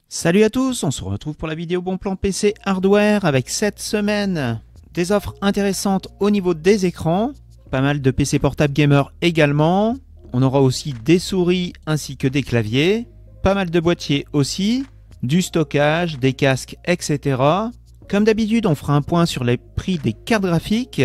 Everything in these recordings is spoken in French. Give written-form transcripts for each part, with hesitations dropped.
Salut à tous, on se retrouve pour la vidéo Bon Plan PC Hardware avec cette semaine des offres intéressantes au niveau des écrans, pas mal de PC portable gamer également, on aura aussi des souris ainsi que des claviers, pas mal de boîtiers aussi, du stockage, des casques, etc. Comme d'habitude, on fera un point sur les prix des cartes graphiques.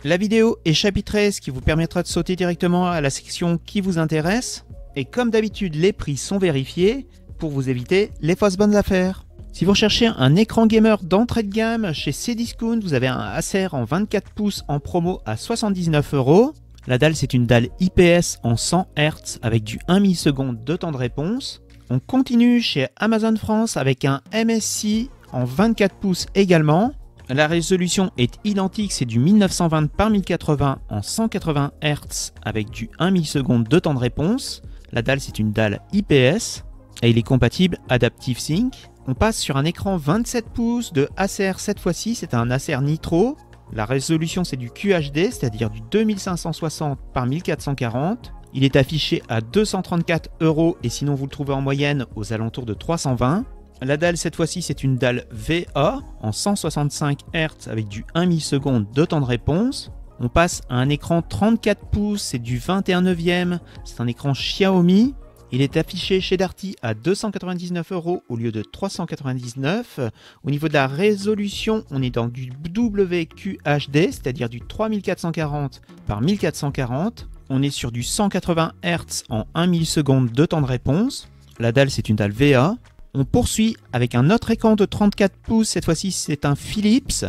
La vidéo est chapitrée, ce qui vous permettra de sauter directement à la section qui vous intéresse. Et comme d'habitude, les prix sont vérifiés pour vous éviter les fausses bonnes affaires. Si vous recherchez un écran gamer d'entrée de gamme, chez Cdiscount, vous avez un Acer en 24 pouces en promo à 79 €. La dalle, c'est une dalle IPS en 100 Hz avec du 1 milliseconde de temps de réponse. On continue chez Amazon France avec un MSI en 24 pouces également. La résolution est identique, c'est du 1920 par 1080 en 180 Hz avec du 1 milliseconde de temps de réponse. La dalle, c'est une dalle IPS et il est compatible Adaptive Sync. On passe sur un écran 27 pouces de Acer cette fois-ci, c'est un Acer Nitro. La résolution, c'est du QHD, c'est-à-dire du 2560 par 1440. Il est affiché à 234 € et sinon vous le trouvez en moyenne aux alentours de 320. La dalle cette fois-ci c'est une dalle VA en 165 Hz avec du 1 milliseconde de temps de réponse. On passe à un écran 34 pouces, c'est du 21/9, c'est un écran Xiaomi. Il est affiché chez Darty à 299 € au lieu de 399. Au niveau de la résolution, on est dans du WQHD, c'est-à-dire du 3440 par 1440. On est sur du 180 Hz en 1 milliseconde de temps de réponse. La dalle, c'est une dalle VA. On poursuit avec un autre écran de 34 pouces, cette fois-ci c'est un Philips.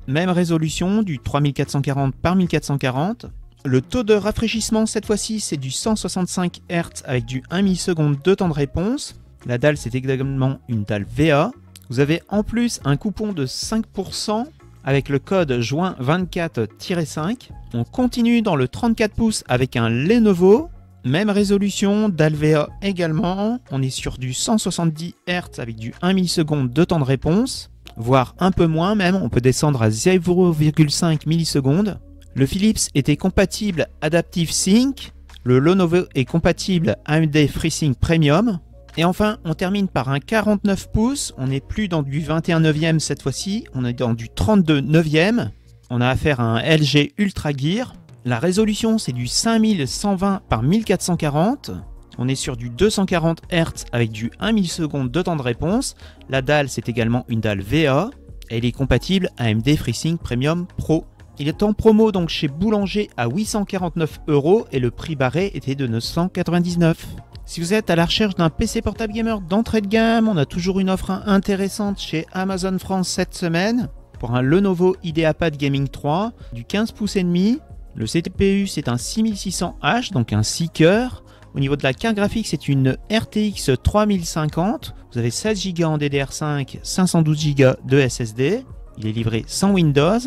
Même résolution, du 3440 par 1440. Le taux de rafraîchissement cette fois-ci c'est du 165 Hz avec du 1 milliseconde de temps de réponse. La dalle, c'est également une dalle VA. Vous avez en plus un coupon de 5% avec le code juin24-5. On continue dans le 34 pouces avec un Lenovo. Même résolution, dalle VA également. On est sur du 170 Hz avec du 1 milliseconde de temps de réponse. Voire un peu moins même, on peut descendre à 0,5 millisecondes. Le Philips était compatible Adaptive Sync. Le Lenovo est compatible AMD FreeSync Premium. Et enfin, on termine par un 49 pouces. On n'est plus dans du 21/9 cette fois-ci, on est dans du 32/9. On a affaire à un LG Ultra Gear. La résolution, c'est du 5120 par 1440. On est sur du 240 Hz avec du 1 milliseconde de temps de réponse. La dalle, c'est également une dalle VA. Et elle est compatible AMD FreeSync Premium Pro. Il est en promo donc chez Boulanger à 849 € et le prix barré était de 999. Si vous êtes à la recherche d'un PC portable gamer d'entrée de gamme, on a toujours une offre intéressante chez Amazon France cette semaine pour un Lenovo IdeaPad Gaming 3 du 15 pouces et demi. Le CPU c'est un 6600H, donc un 6 cœurs. Au niveau de la carte graphique, c'est une RTX 3050. Vous avez 16 Go en DDR5, 512 Go de SSD. Il est livré sans Windows.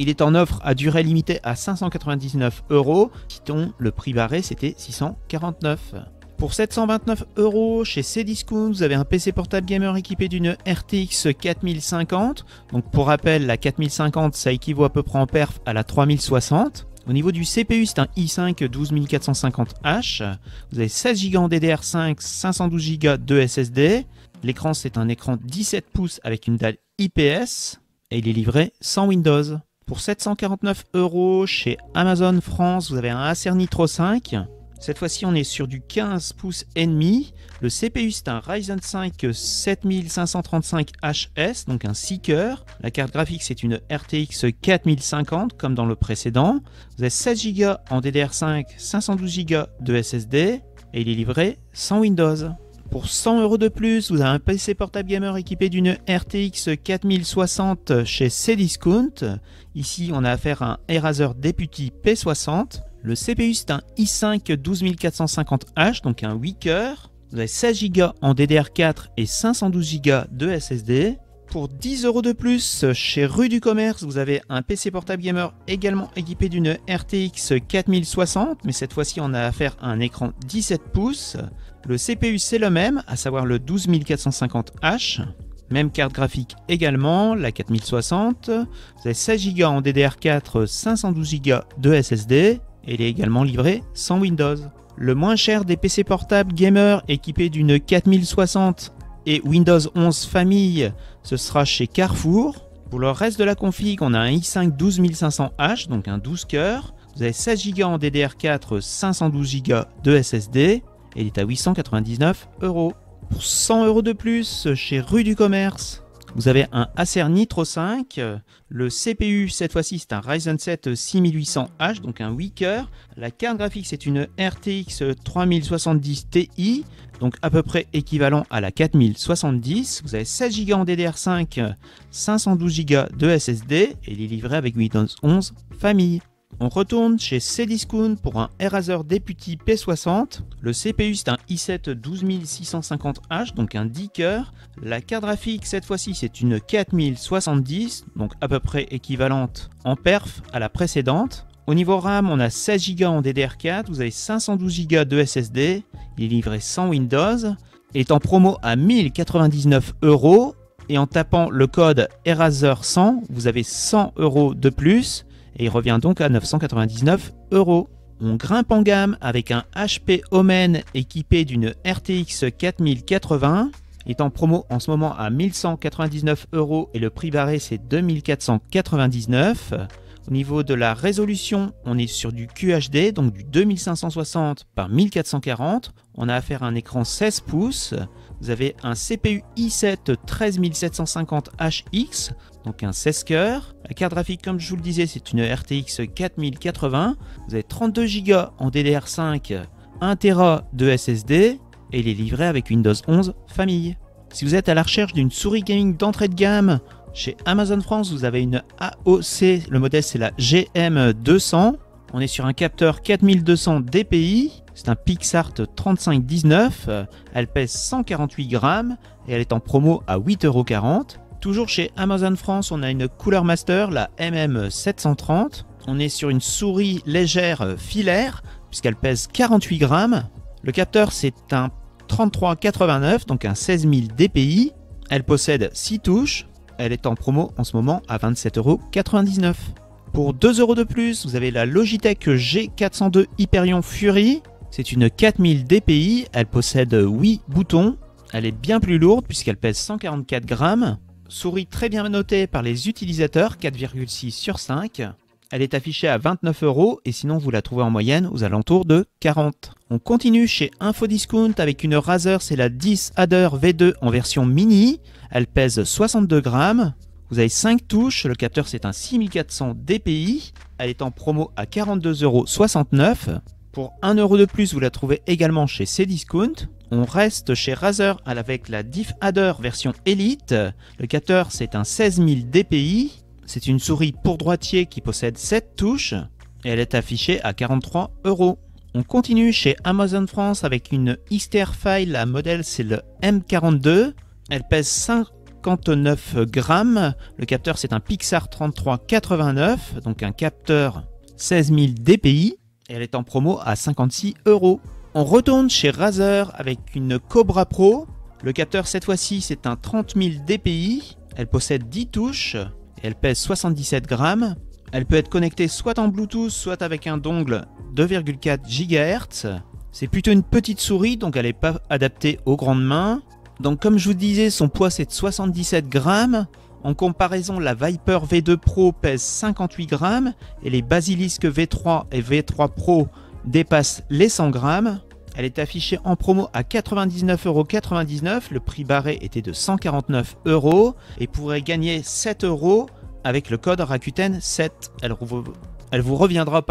Il est en offre à durée limitée à 599 €. Sinon, le prix barré, c'était 649. Pour 729 € chez Cdiscount, vous avez un PC portable gamer équipé d'une RTX 4050. Donc pour rappel, la 4050, ça équivaut à peu près en perf à la 3060. Au niveau du CPU, c'est un i5 12450H. Vous avez 16 Go en DDR5, 512 Go de SSD. L'écran, c'est un écran 17 pouces avec une dalle IPS. Et il est livré sans Windows. Pour 749 € chez Amazon France, vous avez un Acer Nitro 5. Cette fois-ci, on est sur du 15 pouces et demi. Le CPU, c'est un Ryzen 5 7535HS, donc un 6 cœurs. La carte graphique, c'est une RTX 4050, comme dans le précédent. Vous avez 16 Go en DDR5, 512 Go de SSD. Et il est livré sans Windows. Pour 100 € de plus, vous avez un PC portable gamer équipé d'une RTX 4060 chez Cdiscount. Ici, on a affaire à un Razer Deputy P60. Le CPU, c'est un i5 12450H, donc un 8 cœurs. Vous avez 16 Go en DDR4 et 512 Go de SSD. Pour 10 € de plus, chez Rue du Commerce, vous avez un PC portable gamer également équipé d'une RTX 4060, mais cette fois-ci, on a affaire à un écran 17 pouces. Le CPU, c'est le même, à savoir le 12450H. Même carte graphique également, la 4060. Vous avez 16 Go en DDR4, 512 Go de SSD. Et il est également livré sans Windows. Le moins cher des PC portables gamer équipés d'une 4060 et Windows 11 famille, ce sera chez Carrefour. Pour le reste de la config, on a un i5 12500H, donc un 12 cœurs. Vous avez 16 Go en DDR4, 512 Go de SSD et il est à 899 €. Pour 100 € de plus, chez Rue du Commerce, vous avez un Acer Nitro 5. Le CPU, cette fois-ci, c'est un Ryzen 7 6800H, donc un 8 cœurs. La carte graphique, c'est une RTX 3070 Ti, donc à peu près équivalent à la 4070. Vous avez 16 Go en DDR5, 512 Go de SSD et il est livré avec Windows 11 famille. On retourne chez Cdiscount pour un Razer Deputy P60. Le CPU, c'est un i7 12650H, donc un 10 cœurs. La carte graphique, cette fois-ci, c'est une 4070, donc à peu près équivalente en perf à la précédente. Au niveau RAM, on a 16 Go en DDR4, vous avez 512 Go de SSD. Il est livré sans Windows, est en promo à 1099 €. Et en tapant le code Razer 100, vous avez 100 € de plus. Et il revient donc à 999 €. On grimpe en gamme avec un HP Omen équipé d'une RTX 4080. Il est en promo en ce moment à 1199 € et le prix barré c'est 2499 €. Au niveau de la résolution, on est sur du QHD, donc du 2560 par 1440. On a affaire à un écran 16 pouces. Vous avez un CPU i7 13750HX, donc un 16 cœurs. La carte graphique, comme je vous le disais, c'est une RTX 4080. Vous avez 32 Go en DDR5, 1 Tera de SSD et il est livré avec Windows 11 famille. Si vous êtes à la recherche d'une souris gaming d'entrée de gamme, chez Amazon France, vous avez une AOC, le modèle c'est la GM200. On est sur un capteur 4200 dpi, c'est un PixArt 3519, elle pèse 148 grammes et elle est en promo à 8,40 €. Toujours chez Amazon France, on a une Cooler Master, la MM730. On est sur une souris légère filaire puisqu'elle pèse 48 grammes. Le capteur c'est un 3389, donc un 16000 dpi. Elle possède 6 touches. Elle est en promo en ce moment à 27,99 €. Pour 2 € de plus, vous avez la Logitech G402 Hyperion Fury. C'est une 4000 dpi, elle possède 8 boutons. Elle est bien plus lourde puisqu'elle pèse 144 grammes. Souris très bien notée par les utilisateurs, 4,6 sur 5. Elle est affichée à 29 € et sinon vous la trouvez en moyenne aux alentours de 40. On continue chez Infodiscount avec une Razer, c'est la 10 Adder V2 en version mini. Elle pèse 62 grammes. Vous avez 5 touches, le capteur c'est un 6400 dpi. Elle est en promo à 42,69 €. Pour 1 € de plus, vous la trouvez également chez Cdiscount. On reste chez Razer avec la Diff Adder version Elite. Le capteur c'est un 16000 dpi. C'est une souris pour droitier qui possède 7 touches et elle est affichée à 43 €. On continue chez Amazon France avec une Xterfile, la modèle c'est le M42. Elle pèse 59 grammes. Le capteur c'est un Pixar 3389, donc un capteur 16000 dpi. Et elle est en promo à 56 €. On retourne chez Razer avec une Cobra Pro. Le capteur cette fois-ci c'est un 30000 dpi. Elle possède 10 touches et elle pèse 77 grammes. Elle peut être connectée soit en Bluetooth, soit avec un dongle 2,4 GHz. C'est plutôt une petite souris, donc elle n'est pas adaptée aux grandes mains. Donc comme je vous disais, son poids c'est de 77 grammes. En comparaison, la Viper V2 Pro pèse 58 grammes et les Basilisk V3 et V3 Pro dépassent les 100 grammes. Elle est affichée en promo à 99,99 €. Le prix barré était de 149 € et pourrait gagner 7 € avec le code Rakuten 7. Elle vous reviendra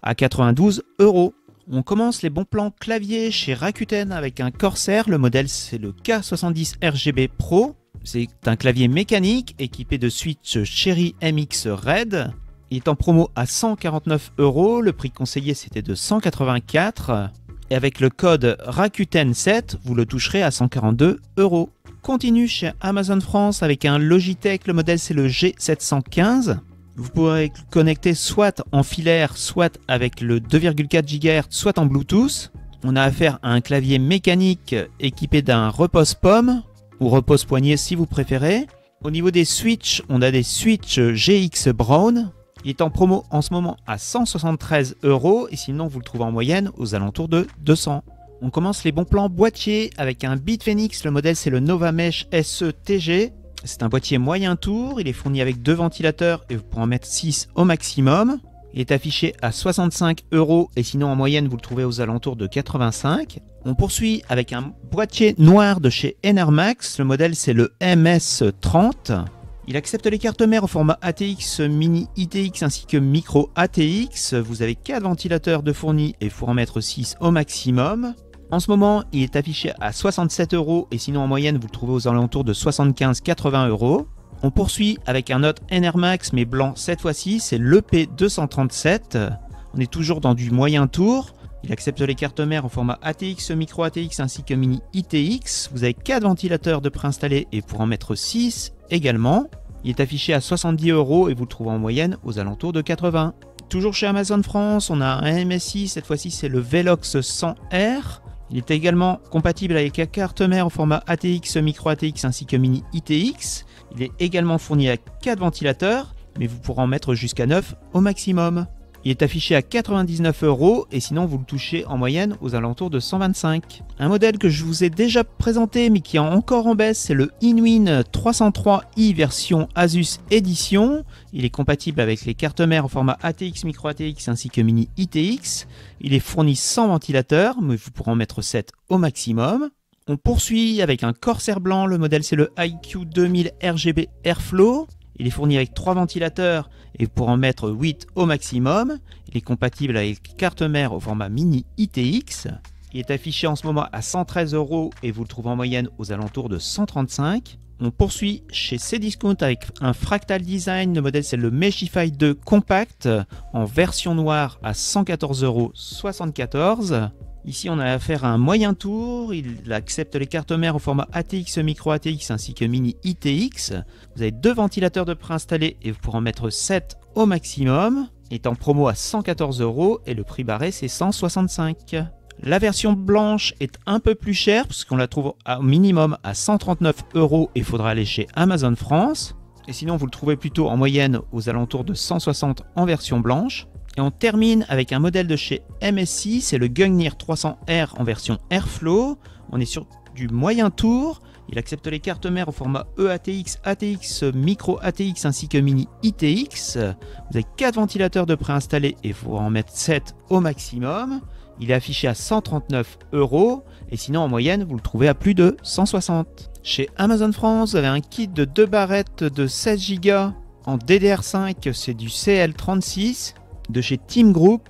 à 92 €. On commence les bons plans clavier chez Rakuten avec un Corsair. Le modèle c'est le K70 RGB Pro. C'est un clavier mécanique équipé de switch Cherry MX Red. Il est en promo à 149 €. Le prix conseillé c'était de 184 €. Et avec le code Rakuten 7, vous le toucherez à 142 €. Continue chez Amazon France avec un Logitech. Le modèle c'est le G715. Vous pourrez le connecter soit en filaire, soit avec le 2,4 GHz, soit en Bluetooth. On a affaire à un clavier mécanique équipé d'un repose-pomme ou repose-poignet si vous préférez. Au niveau des switches, on a des switches GX Brown. Il est en promo en ce moment à 173 € et sinon vous le trouvez en moyenne aux alentours de 200. On commence les bons plans boîtiers avec un Bitfenix, le modèle c'est le Nova Mesh SE-TG. C'est un boîtier moyen tour, il est fourni avec 2 ventilateurs et vous pourrez en mettre 6 au maximum. Il est affiché à 65 € et sinon en moyenne vous le trouvez aux alentours de 85. On poursuit avec un boîtier noir de chez Enermax, le modèle c'est le MS30. Il accepte les cartes mères au format ATX, Mini ITX ainsi que Micro ATX. Vous avez 4 ventilateurs de fournis et il faut en mettre 6 au maximum. En ce moment, il est affiché à 67 € et sinon en moyenne vous le trouvez aux alentours de 75-80 €. On poursuit avec un autre Enermax mais blanc cette fois-ci, c'est l'EP237. On est toujours dans du moyen tour. Il accepte les cartes mères en format ATX, Micro ATX ainsi que Mini ITX. Vous avez 4 ventilateurs de préinstallés et pour en mettre 6 également. Il est affiché à 70 € et vous le trouvez en moyenne aux alentours de 80. Toujours chez Amazon France, on a un MSI, cette fois-ci c'est le Velox 100R. Il est également compatible avec la carte mère au format ATX, Micro ATX ainsi que Mini ITX. Il est également fourni à 4 ventilateurs, mais vous pourrez en mettre jusqu'à 9 au maximum. Il est affiché à 99 € et sinon vous le touchez en moyenne aux alentours de 125. Un modèle que je vous ai déjà présenté mais qui est encore en baisse, c'est le Inwin 303i version Asus Edition. Il est compatible avec les cartes mères au format ATX, Micro ATX ainsi que Mini ITX. Il est fourni sans ventilateur, mais vous pourrez en mettre 7 au maximum. On poursuit avec un Corsair blanc, le modèle c'est le IQ 2000 RGB Airflow. Il est fourni avec 3 ventilateurs et pour en mettre 8 au maximum. Il est compatible avec carte mère au format Mini ITX. Il est affiché en ce moment à 113 € et vous le trouvez en moyenne aux alentours de 135. On poursuit chez Cdiscount avec un Fractal Design. Le modèle c'est le Meshify 2 Compact en version noire à 114,74 €. Ici, on a affaire à un moyen tour. Il accepte les cartes mères au format ATX, Micro ATX ainsi que Mini ITX. Vous avez 2 ventilateurs de préinstallés et vous pourrez en mettre 7 au maximum. Il est en promo à 114 € et le prix barré c'est 165. La version blanche est un peu plus chère puisqu'on la trouve au minimum à 139 € et il faudra aller chez Amazon France. Et sinon, vous le trouvez plutôt en moyenne aux alentours de 160 en version blanche. Et on termine avec un modèle de chez MSI, c'est le Gungnir 300R en version Airflow. On est sur du moyen tour. Il accepte les cartes mères au format EATX, ATX, Micro ATX ainsi que Mini ITX. Vous avez 4 ventilateurs de préinstallés et il faut en mettre 7 au maximum. Il est affiché à 139 € et sinon en moyenne vous le trouvez à plus de 160. Chez Amazon France, vous avez un kit de 2 barrettes de 16 Go en DDR5, c'est du CL36. De chez Team Group.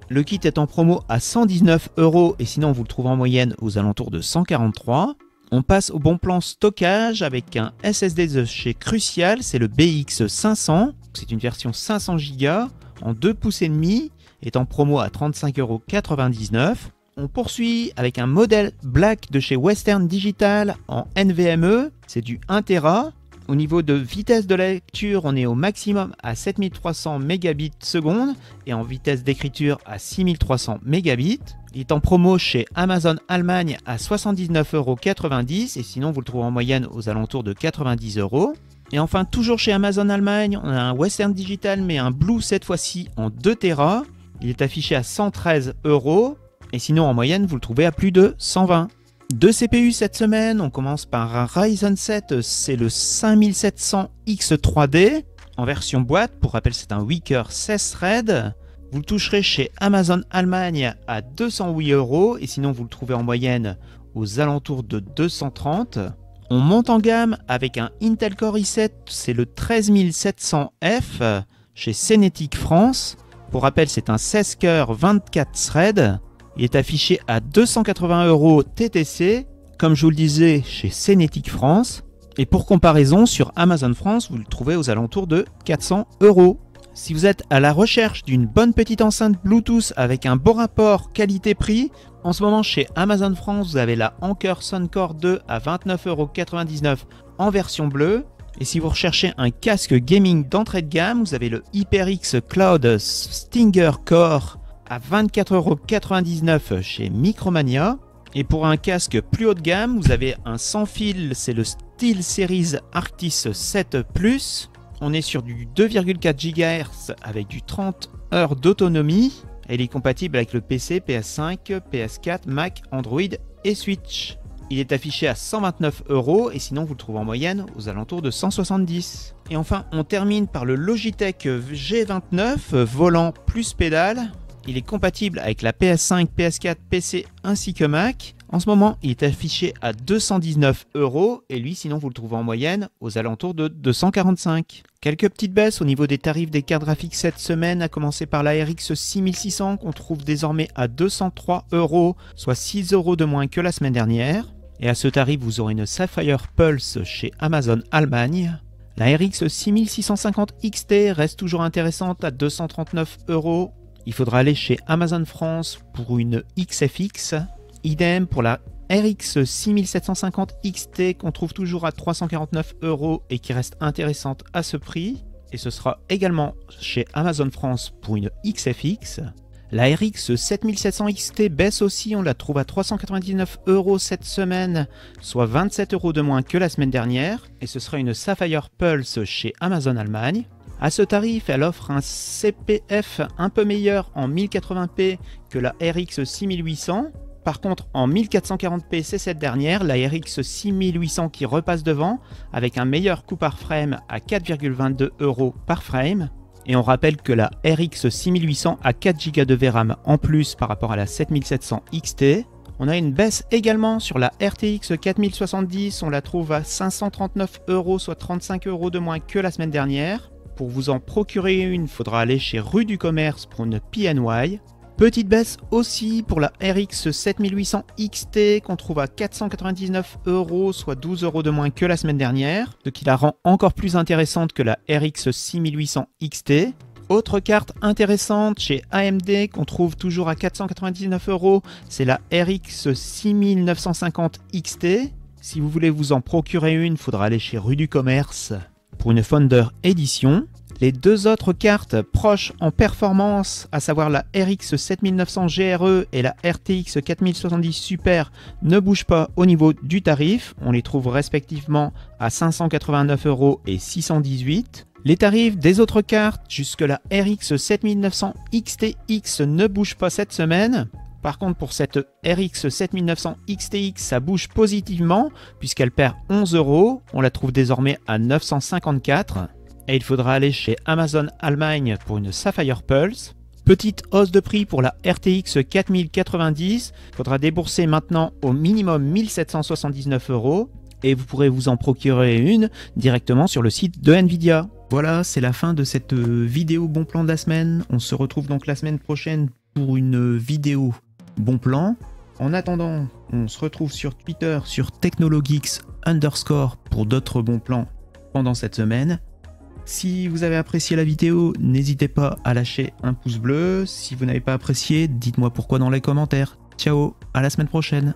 Le kit est en promo à 119 € et sinon vous le trouvez en moyenne aux alentours de 143. On passe au bon plan stockage avec un SSD de chez Crucial, c'est le BX500. C'est une version 500 Go en 2,5 pouces, est en promo à 35,99 €. On poursuit avec un modèle Black de chez Western Digital en NVMe, c'est du 1 Tera. Au niveau de vitesse de lecture, on est au maximum à 7300 mégabits seconde et en vitesse d'écriture à 6300 mégabits. Il est en promo chez Amazon Allemagne à 79,90 € et sinon vous le trouvez en moyenne aux alentours de 90 €. Et enfin, toujours chez Amazon Allemagne, on a un Western Digital mais un Blue cette fois-ci en 2 Tera. Il est affiché à 113 € et sinon en moyenne vous le trouvez à plus de 120 €. 2 CPU cette semaine, on commence par un Ryzen 7, c'est le 5700X3D en version boîte, pour rappel c'est un Weaker 16 thread. Vous le toucherez chez Amazon Allemagne à 208 € et sinon vous le trouvez en moyenne aux alentours de 230. On monte en gamme avec un Intel Core i7, c'est le 13700F chez Cenetic France. Pour rappel c'est un 16 cœurs 24 threads. Il est affiché à 280 € TTC, comme je vous le disais chez Cenetic France. Et pour comparaison, sur Amazon France, vous le trouvez aux alentours de 400 €. Si vous êtes à la recherche d'une bonne petite enceinte Bluetooth avec un bon rapport qualité-prix, en ce moment chez Amazon France, vous avez la Anker Soundcore 2 à 29,99 € en version bleue. Et si vous recherchez un casque gaming d'entrée de gamme, vous avez le HyperX Cloud Stinger Core à 24,99 € chez Micromania. Et pour un casque plus haut de gamme, vous avez un sans fil, c'est le SteelSeries Arctis 7 Plus. On est sur du 2,4 GHz avec du 30 heures d'autonomie. Elle est compatible avec le PC, PS5, PS4, Mac, Android et Switch. Il est affiché à 129 € et sinon vous le trouvez en moyenne aux alentours de 170. Et enfin, on termine par le Logitech G29, volant plus pédale. Il est compatible avec la PS5, PS4, PC ainsi que Mac. En ce moment, il est affiché à 219 € et lui, sinon vous le trouvez en moyenne aux alentours de 245. Quelques petites baisses au niveau des tarifs des cartes graphiques cette semaine, à commencer par la RX 6600 qu'on trouve désormais à 203 €, soit 6 € de moins que la semaine dernière. Et à ce tarif, vous aurez une Sapphire Pulse chez Amazon Allemagne. La RX 6650 XT reste toujours intéressante à 239 €. Il faudra aller chez Amazon France pour une XFX. Idem pour la RX 6750 XT qu'on trouve toujours à 349 € et qui reste intéressante à ce prix. Et ce sera également chez Amazon France pour une XFX. La RX 7700 XT baisse aussi, on la trouve à 399 € cette semaine, soit 27 € de moins que la semaine dernière. Et ce sera une Sapphire Pulse chez Amazon Allemagne. À ce tarif, elle offre un CPF un peu meilleur en 1080p que la RX 6800. Par contre, en 1440p, c'est cette dernière, la RX 6800 qui repasse devant, avec un meilleur coût par frame à 4,22 € par frame. Et on rappelle que la RX 6800 a 4 Go de VRAM en plus par rapport à la 7700 XT. On a une baisse également sur la RTX 4070, on la trouve à 539 €, soit 35 € de moins que la semaine dernière. Pour vous en procurer une, il faudra aller chez Rue du Commerce pour une PNY. Petite baisse aussi pour la RX 7800 XT qu'on trouve à 499 €, soit 12 € de moins que la semaine dernière, ce qui la rend encore plus intéressante que la RX 6800 XT. Autre carte intéressante chez AMD qu'on trouve toujours à 499 €, c'est la RX 6950 XT. Si vous voulez vous en procurer une, il faudra aller chez Rue du Commerce pour une Founder Edition. Les deux autres cartes proches en performance, à savoir la RX 7900 GRE et la RTX 4070 Super, ne bougent pas au niveau du tarif. On les trouve respectivement à 589 € et 618. Les tarifs des autres cartes, jusque la RX 7900 XTX, ne bougent pas cette semaine. Par contre, pour cette RX 7900 XTX, ça bouge positivement puisqu'elle perd 11 €. On la trouve désormais à 954. Et il faudra aller chez Amazon Allemagne pour une Sapphire Pulse. Petite hausse de prix pour la RTX 4090. Il faudra débourser maintenant au minimum 1779 € et vous pourrez vous en procurer une directement sur le site de Nvidia. Voilà, c'est la fin de cette vidéo bon plan de la semaine. On se retrouve donc la semaine prochaine pour une vidéo bon plan. En attendant, on se retrouve sur Twitter sur technologeeks_ pour d'autres bons plans pendant cette semaine. Si vous avez apprécié la vidéo, n'hésitez pas à lâcher un pouce bleu. Si vous n'avez pas apprécié, dites-moi pourquoi dans les commentaires. Ciao, à la semaine prochaine.